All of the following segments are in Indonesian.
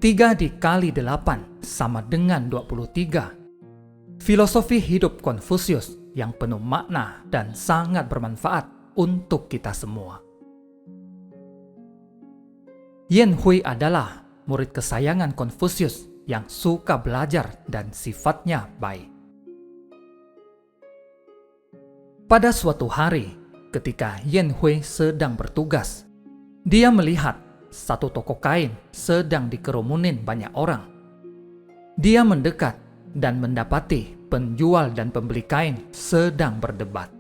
3 dikali 8 sama dengan 23. Filosofi hidup Konfusius yang penuh makna dan sangat bermanfaat untuk kita semua. Yan Hui adalah murid kesayangan Konfusius yang suka belajar dan sifatnya baik. Pada suatu hari, ketika Yan Hui sedang bertugas, dia melihat satu toko kain sedang dikerumunin banyak orang. Dia mendekat dan mendapati penjual dan pembeli kain sedang berdebat.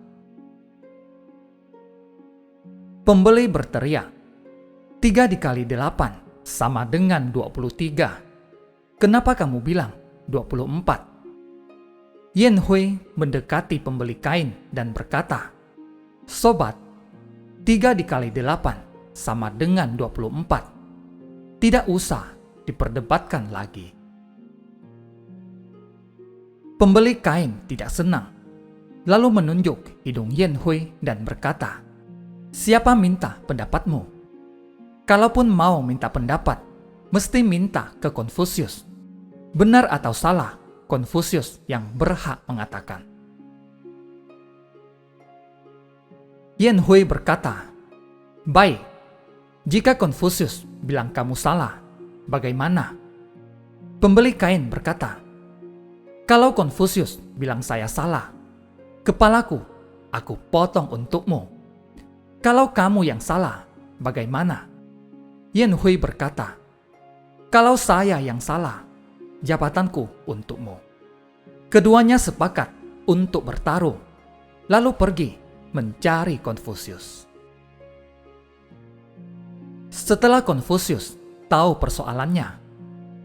Pembeli berteriak, 3 dikali 8 sama dengan 23. Kenapa kamu bilang 24? Yan Hui mendekati pembeli kain dan berkata, Sobat, 3 dikali 8 sama dengan 24. Tidak usah diperdebatkan lagi. Pembeli kain tidak senang, lalu menunjuk hidung Yan Hui dan berkata, Siapa minta pendapatmu? Kalaupun mau minta pendapat, mesti minta ke Konfusius. Benar atau salah, Konfusius yang berhak mengatakan. Yan Hui berkata, Baik, jika Konfusius bilang kamu salah, bagaimana? Pembeli kain berkata, Kalau Konfusius bilang saya salah, kepalaku aku potong untukmu. Kalau kamu yang salah, bagaimana? Yan Hui berkata, Kalau saya yang salah, jabatanku untukmu. Keduanya sepakat untuk bertaruh, lalu pergi mencari Konfusius. Setelah Konfusius tahu persoalannya,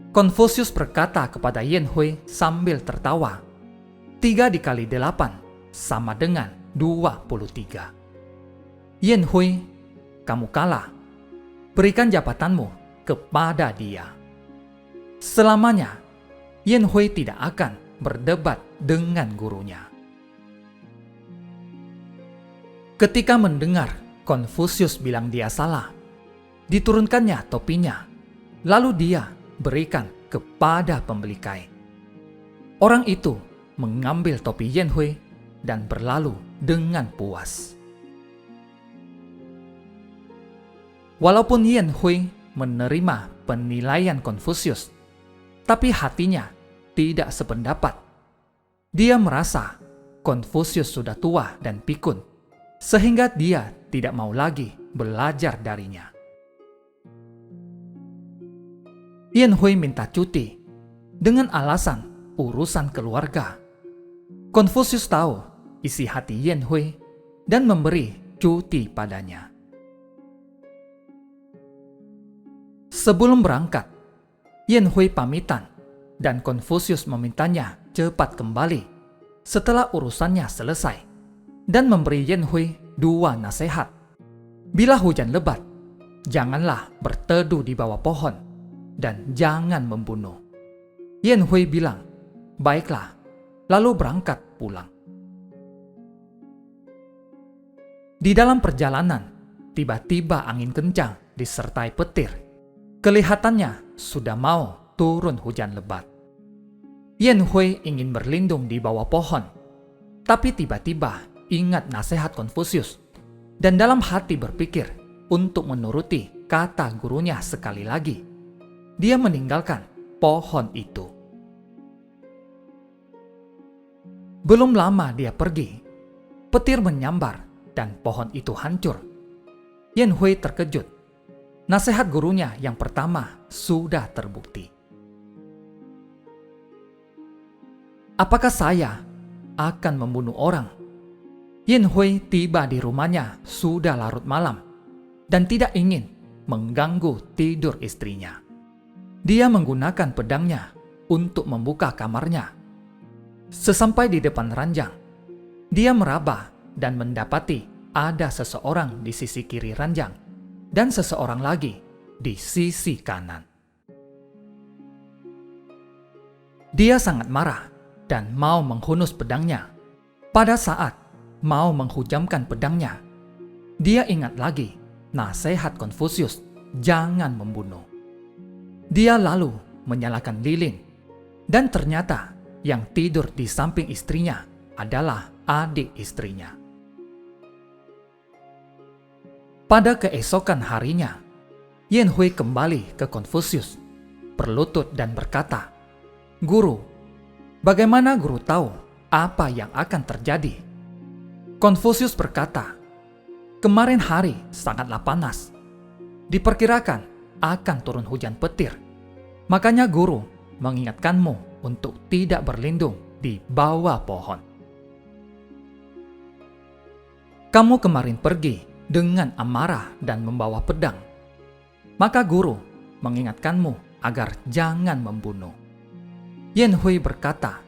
Konfusius berkata kepada Yan Hui sambil tertawa, 3 dikali 8 sama dengan 23. Yan Hui, kamu kalah. Berikan jabatanmu kepada dia. Selamanya, Yan Hui tidak akan berdebat dengan gurunya. Ketika mendengar Konfusius bilang dia salah, diturunkannya topinya, lalu dia berikan kepada pembeli kain. Orang itu mengambil topi Yan Hui dan berlalu dengan puas. Walaupun Yan Hui menerima penilaian Konfusius, tapi hatinya tidak sependapat. Dia merasa Konfusius sudah tua dan pikun, sehingga dia tidak mau lagi belajar darinya. Yan Hui minta cuti dengan alasan urusan keluarga. Konfusius tahu isi hati Yan Hui dan memberi cuti padanya. Sebelum berangkat, Yan Hui pamitan dan Konfusius memintanya cepat kembali setelah urusannya selesai dan memberi Yan Hui 2 nasihat. Bila hujan lebat, janganlah berteduh di bawah pohon dan jangan membunuh. Yan Hui bilang, baiklah, lalu berangkat pulang. Di dalam perjalanan, tiba-tiba angin kencang disertai petir. Kelihatannya sudah mau turun hujan lebat. Yan Hui ingin berlindung di bawah pohon, tapi tiba-tiba ingat nasihat Konfusius dan dalam hati berpikir untuk menuruti kata gurunya sekali lagi. Dia meninggalkan pohon itu. Belum lama dia pergi, petir menyambar dan pohon itu hancur. Yan Hui terkejut. Nasihat gurunya yang pertama sudah terbukti. Apakah saya akan membunuh orang? Yan Hui tiba di rumahnya sudah larut malam dan tidak ingin mengganggu tidur istrinya. Dia menggunakan pedangnya untuk membuka kamarnya. Sesampai di depan ranjang, dia meraba dan mendapati ada seseorang di sisi kiri ranjang dan seseorang lagi di sisi kanan. Dia sangat marah dan mau menghunus pedangnya. Pada saat mau menghujamkan pedangnya, dia ingat lagi nasihat Konfusius, jangan membunuh. Dia lalu menyalakan lilin, dan ternyata yang tidur di samping istrinya adalah adik istrinya. Pada keesokan harinya, Yen Hui kembali ke Konfusius, berlutut dan berkata, "Guru, bagaimana guru tahu apa yang akan terjadi?" Konfusius berkata, "Kemarin hari sangatlah panas. Diperkirakan akan turun hujan petir. Makanya guru mengingatkanmu untuk tidak berlindung di bawah pohon. Kamu kemarin pergi dengan amarah dan membawa pedang. Maka guru mengingatkanmu agar jangan membunuh." Yen Hui berkata,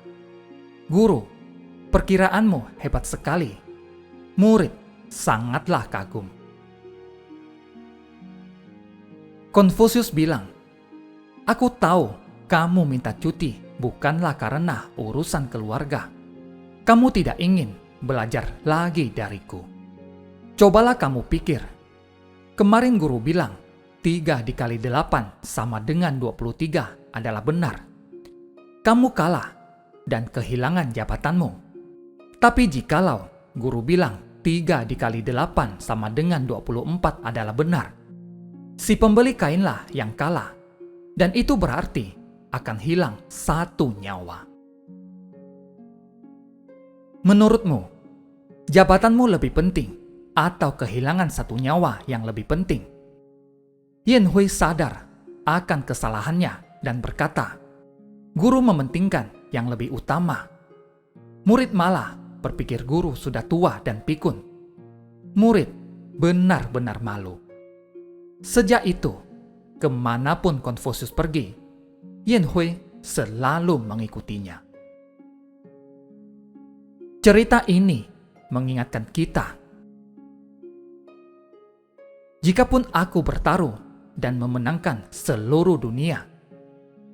"Guru, perkiraanmu hebat sekali. Murid sangatlah kagum." Konfusius bilang, "Aku tahu kamu minta cuti bukanlah karena urusan keluarga. Kamu tidak ingin belajar lagi dariku. Cobalah kamu pikir. Kemarin guru bilang 3 dikali 8 sama dengan 23 adalah benar. Kamu kalah dan kehilangan jabatanmu. Tapi jikalau guru bilang 3 dikali 8 sama dengan 24 adalah benar, si pembeli kainlah yang kalah, dan itu berarti akan hilang 1 nyawa. Menurutmu, jabatanmu lebih penting atau kehilangan 1 nyawa yang lebih penting?" Yen Hui sadar akan kesalahannya dan berkata, "Guru mementingkan yang lebih utama." Murid malah berpikir guru sudah tua dan pikun. Murid benar-benar malu. Sejak itu, kemanapun Konfusius pergi, Yen Hui selalu mengikutinya. Cerita ini mengingatkan kita, jikapun aku bertaruh dan memenangkan seluruh dunia,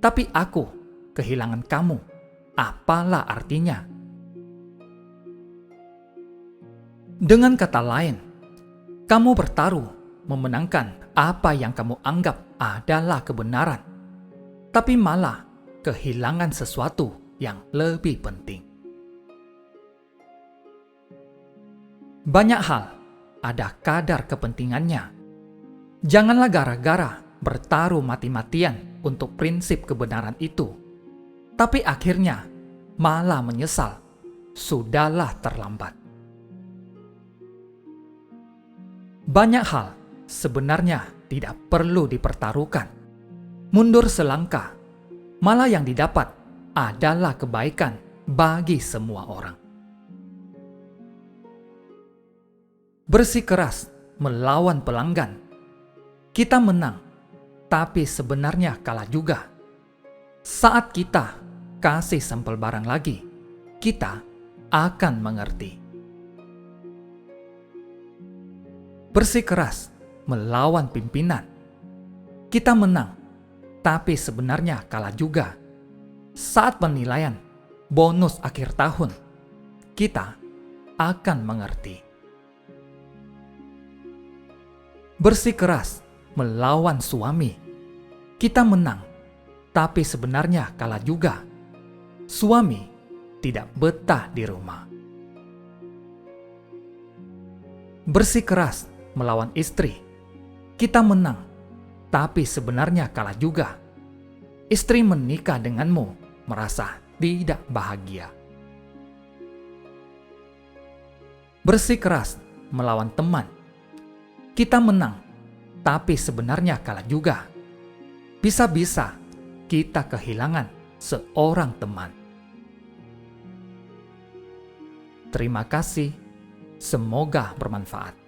tapi aku kehilangan kamu, apalah artinya? Dengan kata lain, kamu bertaruh memenangkan apa yang kamu anggap adalah kebenaran, tapi malah kehilangan sesuatu yang lebih penting. Banyak hal ada kadar kepentingannya. Janganlah gara-gara bertaruh mati-matian untuk prinsip kebenaran itu, tapi akhirnya malah menyesal. Sudahlah terlambat. Banyak hal sebenarnya tidak perlu dipertaruhkan. Mundur selangkah, malah yang didapat adalah kebaikan bagi semua orang. Bersikeras melawan pelanggan. Kita menang, tapi sebenarnya kalah juga. Saat kita kasih sampel barang lagi, kita akan mengerti. Bersikeras melawan pimpinan. Kita menang, tapi sebenarnya kalah juga. Saat penilaian bonus akhir tahun, kita akan mengerti. Bersikeras melawan suami. Kita menang, tapi sebenarnya kalah juga. Suami tidak betah di rumah. Bersikeras melawan istri. Kita menang, tapi sebenarnya kalah juga. Istri menikah denganmu merasa tidak bahagia. Bersikeras melawan teman. Kita menang, tapi sebenarnya kalah juga. Bisa-bisa kita kehilangan seorang teman. Terima kasih, semoga bermanfaat.